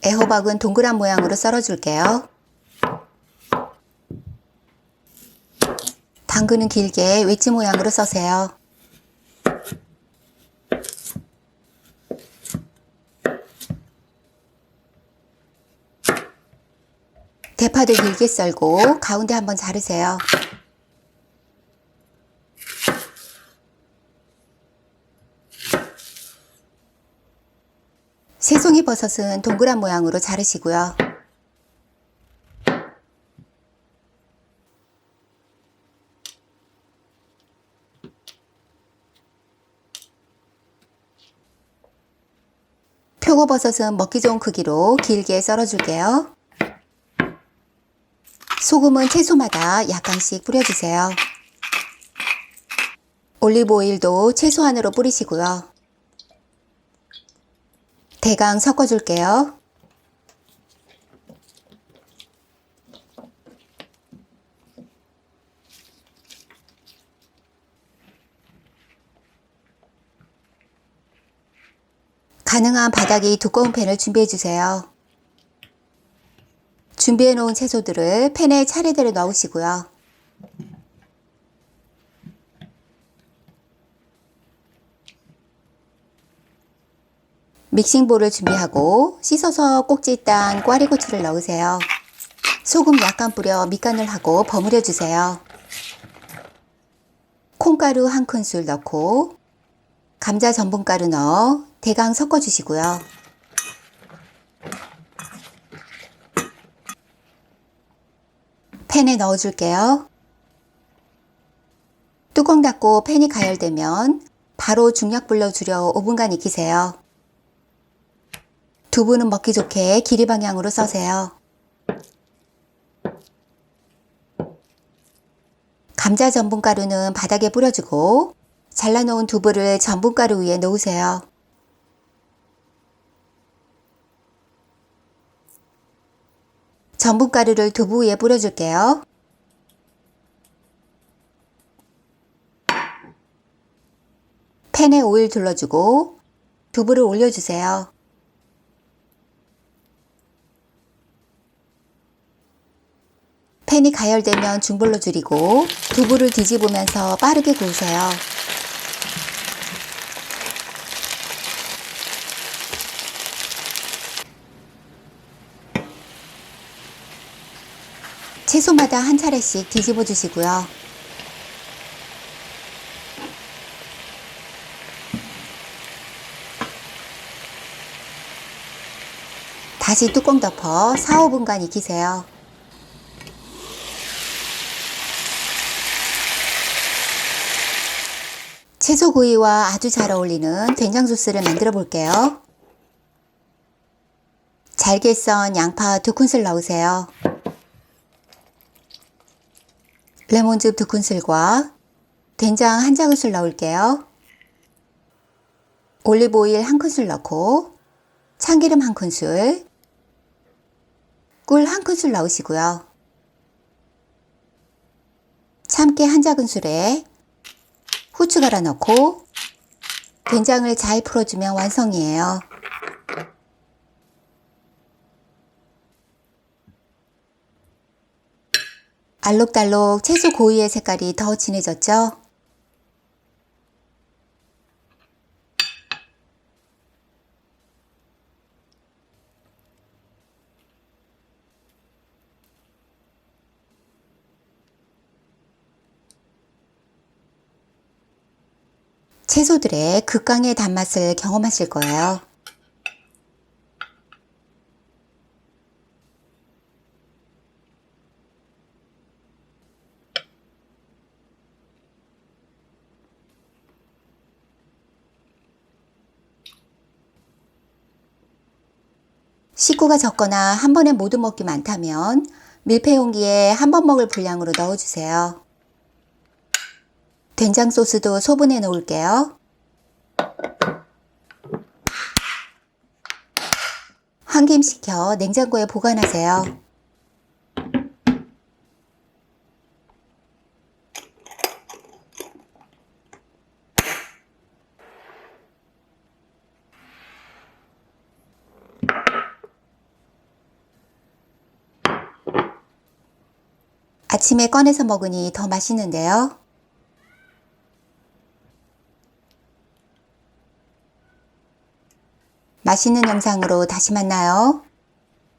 애호박은 동그란 모양으로 썰어줄게요. 당근은 길게 웨지 모양으로 써세요. 대파도 길게 썰고 가운데 한번 자르세요. 새송이 버섯은 동그란 모양으로 자르시고요. 표고버섯은 먹기 좋은 크기로 길게 썰어줄게요. 소금은 채소마다 약간씩 뿌려주세요. 올리브 오일도 최소한으로 뿌리시고요. 대강 섞어줄게요. 가능한 바닥이 두꺼운 팬을 준비해주세요. 준비해 놓은 채소들을 팬에 차례대로 넣으시고요. 믹싱볼을 준비하고 씻어서 꼭지 딴 꽈리고추를 넣으세요. 소금 약간 뿌려 밑간을 하고 버무려 주세요. 콩가루 1큰술 넣고 감자 전분가루 넣어 대강 섞어 주시고요. 팬에 넣어 줄게요. 뚜껑 닫고 팬이 가열되면 바로 중약불로 줄여 5분간 익히세요. 두부는 먹기 좋게 길이 방향으로 써세요. 감자 전분가루는 바닥에 뿌려주고 잘라놓은 두부를 전분가루 위에 놓으세요. 전분가루를 두부 위에 뿌려줄게요. 팬에 오일 둘러주고 두부를 올려주세요. 팬이 가열되면 중불로 줄이고 두부를 뒤집으면서 빠르게 구우세요. 채소마다 한 차례씩 뒤집어 주시고요. 다시 뚜껑 덮어 4-5분간 익히세요. 채소구이와 아주 잘 어울리는 된장 소스를 만들어 볼게요. 잘게 썬 양파 2큰술 넣으세요. 레몬즙 2큰술과 된장 1작은술 넣을게요. 올리브 오일 1큰술 넣고 참기름 1큰술, 꿀 1큰술 넣으시고요. 참깨 1작은술에 후추 갈아 넣고 된장을 잘 풀어주면 완성이에요. 알록달록 채소 고이의 색깔이 더 진해졌죠? 채소들의 극강의 단맛을 경험하실 거예요. 식구가 적거나 한 번에 모두 먹기 많다면 밀폐 용기에 한 번 먹을 분량으로 넣어주세요. 된장 소스도 소분해 놓을게요. 환김시켜 냉장고에 보관하세요. 아침에 꺼내서 먹으니 더 맛있는데요. 맛있는 영상으로 다시 만나요.